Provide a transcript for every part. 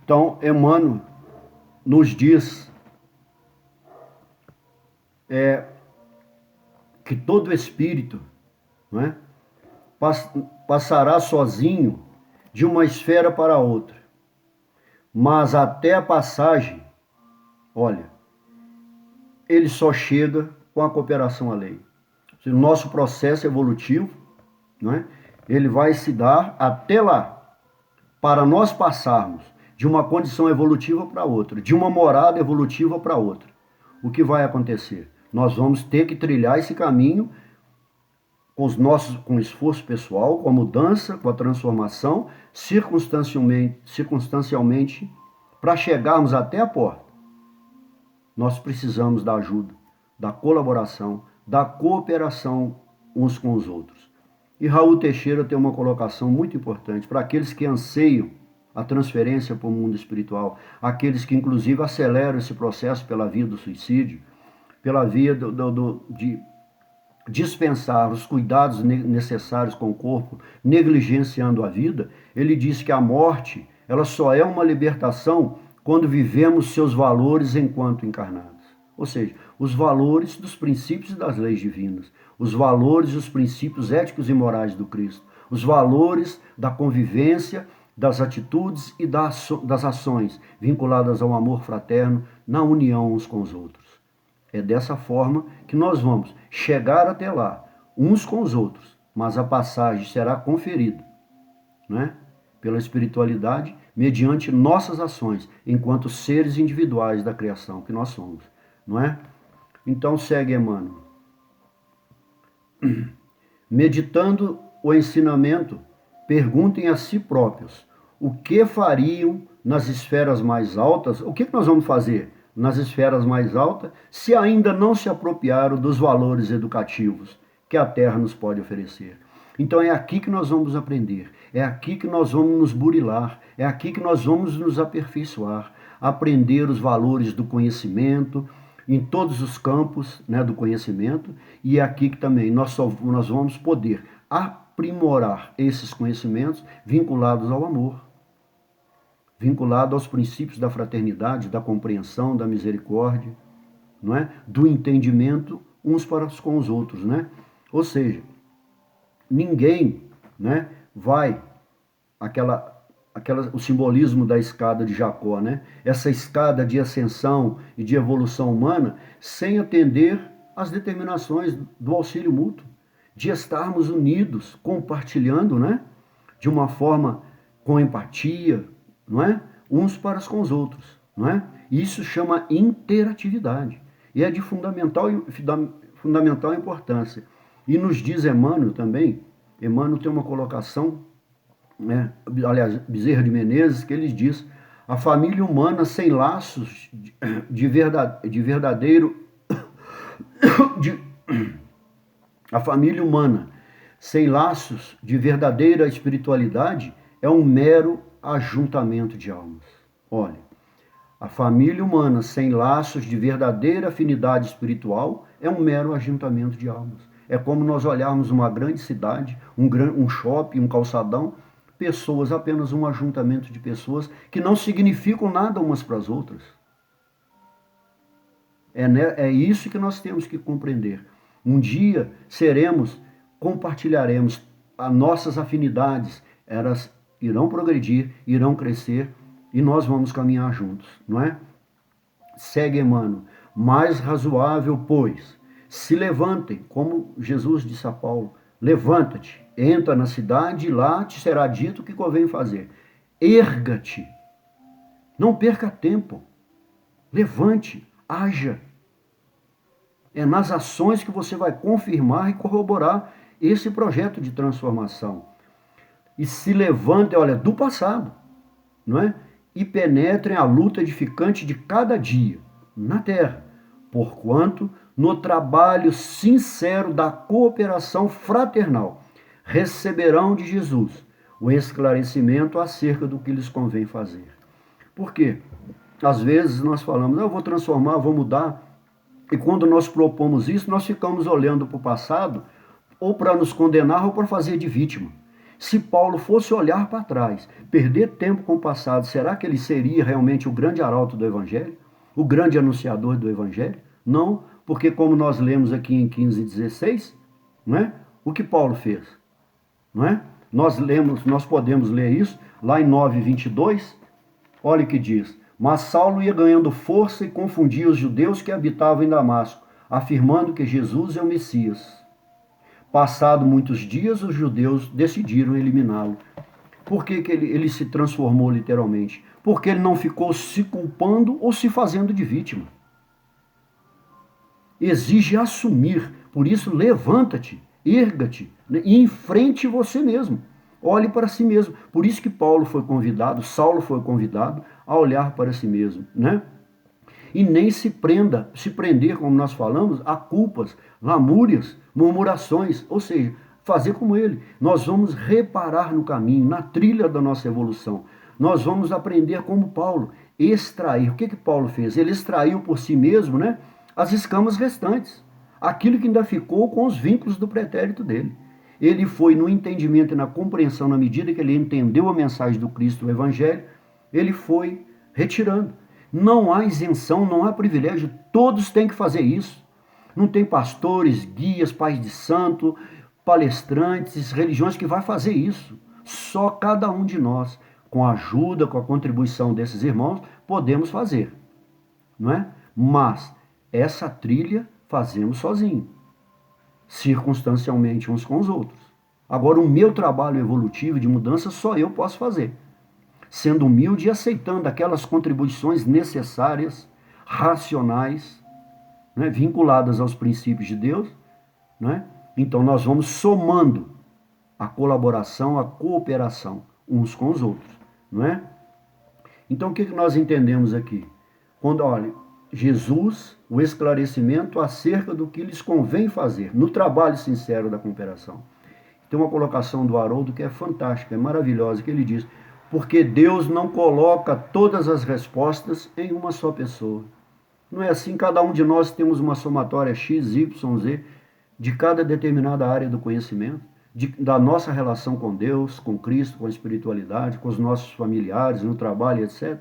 Então, Emmanuel nos diz que todo espírito, não é, passará sozinho de uma esfera para outra, mas até a passagem, olha, ele só chega com a cooperação alheia. O nosso processo evolutivo, não é, ele vai se dar até lá, para nós passarmos de uma condição evolutiva para outra, de uma morada evolutiva para outra. O que vai acontecer? Nós vamos ter que trilhar esse caminho com o esforço pessoal, com a mudança, com a transformação, circunstancialmente, para chegarmos até a porta. Nós precisamos da ajuda, da colaboração, da cooperação uns com os outros. E Raul Teixeira tem uma colocação muito importante para aqueles que anseiam a transferência para o mundo espiritual, aqueles que inclusive aceleram esse processo pela via do suicídio, pela via de dispensar os cuidados necessários com o corpo, negligenciando a vida. Ele diz que a morte, ela só é uma libertação quando vivemos seus valores enquanto encarnados. Ou seja, os valores dos princípios e das leis divinas, os valores e os princípios éticos e morais do Cristo, os valores da convivência, das atitudes e das ações vinculadas ao amor fraterno, na união uns com os outros. É dessa forma que nós vamos chegar até lá, uns com os outros, mas a passagem será conferida, né, pela espiritualidade, mediante nossas ações, enquanto seres individuais da criação que nós somos, não é? Então segue Emmanuel. Meditando o ensinamento, perguntem a si próprios o que fariam nas esferas mais altas. O que nós vamos fazer nas esferas mais altas se ainda não se apropriaram dos valores educativos que a Terra nos pode oferecer? Então é aqui que nós vamos aprender, é aqui que nós vamos nos burilar, é aqui que nós vamos nos aperfeiçoar, aprender os valores do conhecimento, em todos os campos, né, do conhecimento, e é aqui que também nós vamos poder aprimorar esses conhecimentos vinculados ao amor, vinculado aos princípios da fraternidade, da compreensão, da misericórdia, não é? Do entendimento uns para com os outros, né? Ou seja, ninguém, né, vai o simbolismo da escada de Jacó, né? Essa escada de ascensão e de evolução humana, sem atender às determinações do auxílio mútuo, de estarmos unidos, compartilhando, né? De uma forma com empatia, não é? Uns para com os outros, não é? Isso chama interatividade e é de fundamental importância. E nos diz Emmanuel também, Emmanuel tem uma colocação, né, aliás, Bezerra de Menezes, que ele diz: a família humana sem laços a família humana sem laços de verdadeira espiritualidade é um mero ajuntamento de almas. Olha, a família humana sem laços de verdadeira afinidade espiritual é um mero ajuntamento de almas. É como nós olharmos uma grande cidade, um shopping, um calçadão, pessoas, apenas um ajuntamento de pessoas que não significam nada umas para as outras. É isso que nós temos que compreender. Um dia compartilharemos as nossas afinidades, elas irão progredir, irão crescer e nós vamos caminhar juntos, não é? Segue Emmanuel. Mais razoável, pois, se levantem, como Jesus disse a Paulo: levanta-te, entra na cidade e lá te será dito o que convém fazer. Erga-te, não perca tempo, levante, haja. É nas ações que você vai confirmar e corroborar esse projeto de transformação. E se levantem, olha, do passado, não é? E penetrem a luta edificante de cada dia na terra, porquanto no trabalho sincero da cooperação fraternal receberão de Jesus o esclarecimento acerca do que lhes convém fazer. Por quê? Às vezes nós falamos: eu vou transformar, vou mudar, e quando nós propomos isso, nós ficamos olhando para o passado ou para nos condenar ou para fazer de vítima. Se Paulo fosse olhar para trás, perder tempo com o passado, será que ele seria realmente o grande arauto do Evangelho? O grande anunciador do Evangelho? Não, porque como nós lemos aqui em 15:16, não é? O que Paulo fez? Não é? Nós podemos ler isso lá em 9:22. Olha o que diz: mas Saulo ia ganhando força e confundia os judeus que habitavam em Damasco, afirmando que Jesus é o Messias. Passado muitos dias, os judeus decidiram eliminá-lo. Por que ele se transformou literalmente? Porque ele não ficou se culpando ou se fazendo de vítima. Exige assumir, por isso levanta-te, erga-te e enfrente você mesmo. Olhe para si mesmo. Por isso que Saulo foi convidado a olhar para si mesmo, né? E nem se prender, como nós falamos, a culpas, lamúrias, murmurações, ou seja, fazer como ele. Nós vamos reparar no caminho, na trilha da nossa evolução. Nós vamos aprender como Paulo, extrair. O que Paulo fez? Ele extraiu por si mesmo, né, as escamas restantes, aquilo que ainda ficou com os vínculos do pretérito dele. Ele foi no entendimento e na compreensão, na medida que ele entendeu a mensagem do Cristo, o Evangelho, ele foi retirando. Não há isenção, não há privilégio, todos têm que fazer isso. Não tem pastores, guias, pais de santo, palestrantes, religiões que vai fazer isso. Só cada um de nós, com a ajuda, com a contribuição desses irmãos, podemos fazer, não é? Mas essa trilha fazemos sozinho, circunstancialmente uns com os outros. Agora, o meu trabalho evolutivo de mudança só eu posso fazer, sendo humilde e aceitando aquelas contribuições necessárias, racionais, né, vinculadas aos princípios de Deus, né? Então nós vamos somando a colaboração, a cooperação uns com os outros, não é? Então o que nós entendemos aqui? Quando, olha, Jesus, o esclarecimento acerca do que lhes convém fazer no trabalho sincero da cooperação. Tem uma colocação do Haroldo que é fantástica, é maravilhosa, que ele diz: porque Deus não coloca todas as respostas em uma só pessoa. Não é assim, cada um de nós temos uma somatória X, Y, Z, de cada determinada área do conhecimento, da nossa relação com Deus, com Cristo, com a espiritualidade, com os nossos familiares, no trabalho, etc.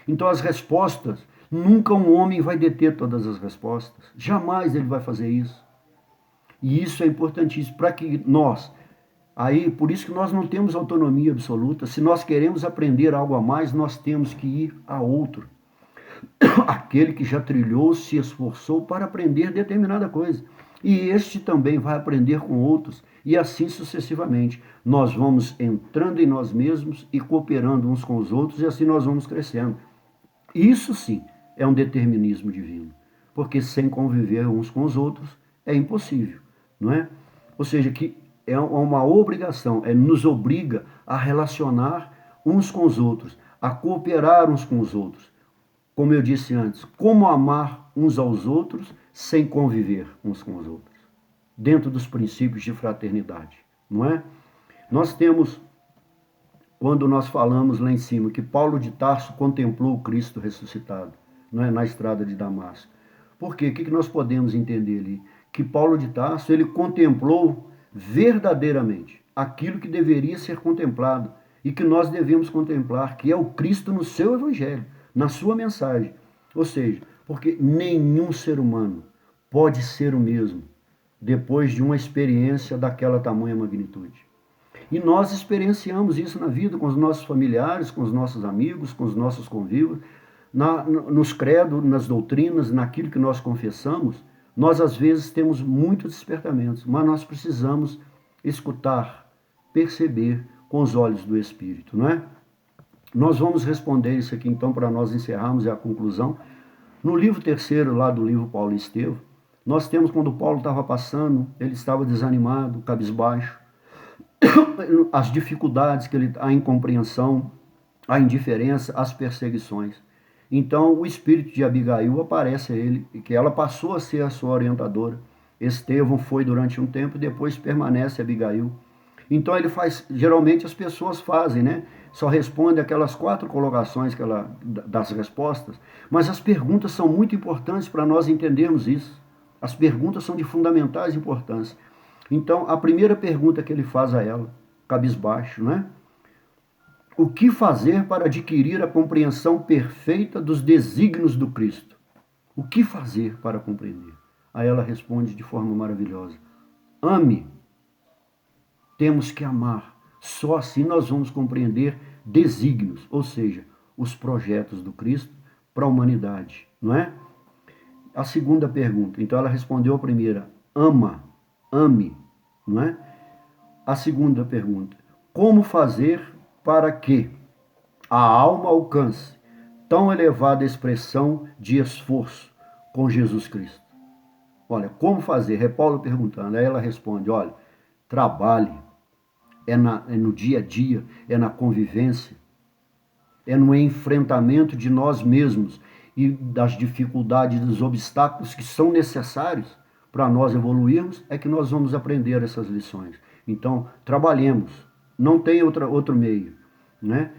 Então as respostas, nunca um homem vai deter todas as respostas. Jamais ele vai fazer isso. E isso é importantíssimo para que nós, por isso que nós não temos autonomia absoluta. Se nós queremos aprender algo a mais, nós temos que ir a outro. Aquele que já trilhou, se esforçou para aprender determinada coisa. E este também vai aprender com outros, e assim sucessivamente. Nós vamos entrando em nós mesmos e cooperando uns com os outros, e assim nós vamos crescendo. Isso sim é um determinismo divino, porque sem conviver uns com os outros é impossível, não é? Ou seja, que é uma obrigação, nos obriga a relacionar uns com os outros, a cooperar uns com os outros. Como eu disse antes, como amar uns aos outros sem conviver uns com os outros, dentro dos princípios de fraternidade, não é? Nós temos, quando nós falamos lá em cima, que Paulo de Tarso contemplou o Cristo ressuscitado, não é? Na estrada de Damasco. Por quê? O que nós podemos entender ali? Que Paulo de Tarso, ele contemplou verdadeiramente aquilo que deveria ser contemplado e que nós devemos contemplar, que é o Cristo no seu Evangelho, na sua mensagem. Ou seja, porque nenhum ser humano pode ser o mesmo depois de uma experiência daquela tamanha magnitude. E nós experienciamos isso na vida, com os nossos familiares, com os nossos amigos, com os nossos convívios, nos credos, nas doutrinas, naquilo que nós confessamos. Nós às vezes temos muitos despertamentos, mas nós precisamos escutar, perceber com os olhos do Espírito, não é? Nós vamos responder isso aqui então para nós encerrarmos a conclusão. No livro 3º, lá do livro Paulo e Estevão, nós temos quando Paulo estava passando, ele estava desanimado, cabisbaixo, as dificuldades, a incompreensão, a indiferença, as perseguições. Então o espírito de Abigail aparece a ele, e que ela passou a ser a sua orientadora. Estevão foi durante um tempo, depois permanece Abigail. Então ele faz, geralmente as pessoas fazem, né? Só responde aquelas 4 colocações das respostas, mas as perguntas são muito importantes para nós entendermos isso. As perguntas são de fundamentais importância. Então, a primeira pergunta que ele faz a ela, cabisbaixo, né? O que fazer para adquirir a compreensão perfeita dos desígnios do Cristo? O que fazer para compreender? Aí ela responde de forma maravilhosa: ame. Temos que amar. Só assim nós vamos compreender desígnios, ou seja, os projetos do Cristo para a humanidade, não é? A segunda pergunta, então ela respondeu a primeira: ama, ame, não é? A segunda pergunta: como fazer para que a alma alcance tão elevada expressão de esforço com Jesus Cristo? Olha, como fazer? É Paulo perguntando. Aí ela responde: olha, trabalhe, é no dia a dia, é na convivência, é no enfrentamento de nós mesmos e das dificuldades, dos obstáculos que são necessários para nós evoluirmos, é que nós vamos aprender essas lições. Então, trabalhemos, não tem outro meio, né?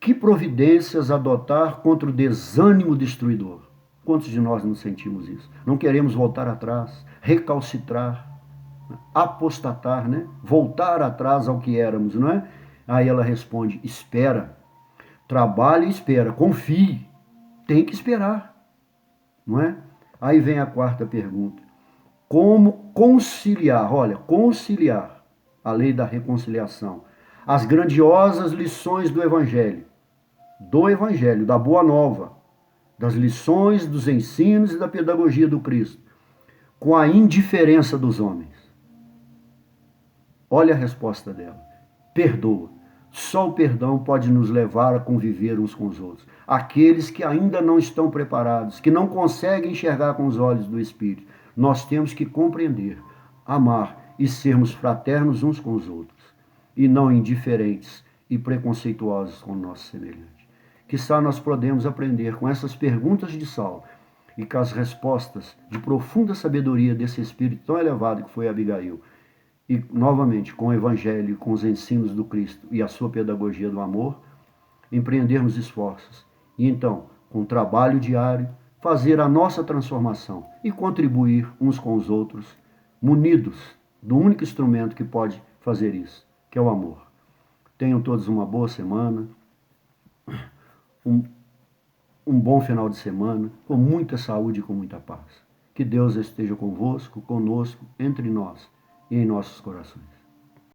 Que providências adotar contra o desânimo destruidor? Quantos de nós não sentimos isso? Não queremos voltar atrás, recalcitrar, apostatar, né? Voltar atrás ao que éramos, não é? Aí ela responde: espera, trabalhe e espera, confie, tem que esperar, não é? Aí vem a quarta pergunta: como conciliar, olha, conciliar a lei da reconciliação, as grandiosas lições do Evangelho, da Boa Nova, das lições, dos ensinos e da pedagogia do Cristo, com a indiferença dos homens? Olha a resposta dela: perdoa. Só o perdão pode nos levar a conviver uns com os outros. Aqueles que ainda não estão preparados, que não conseguem enxergar com os olhos do Espírito, nós temos que compreender, amar e sermos fraternos uns com os outros, e não indiferentes e preconceituosos com o nosso semelhante. Quiçá nós podemos aprender com essas perguntas de Saulo e com as respostas de profunda sabedoria desse espírito tão elevado que foi Abigail, e novamente com o Evangelho, com os ensinos do Cristo e a sua pedagogia do amor, empreendermos esforços e então, com o trabalho diário, fazer a nossa transformação e contribuir uns com os outros, munidos do único instrumento que pode fazer isso, que é o amor. Tenham todos uma boa semana, um bom final de semana, com muita saúde e com muita paz. Que Deus esteja convosco, conosco, entre nós e em nossos corações.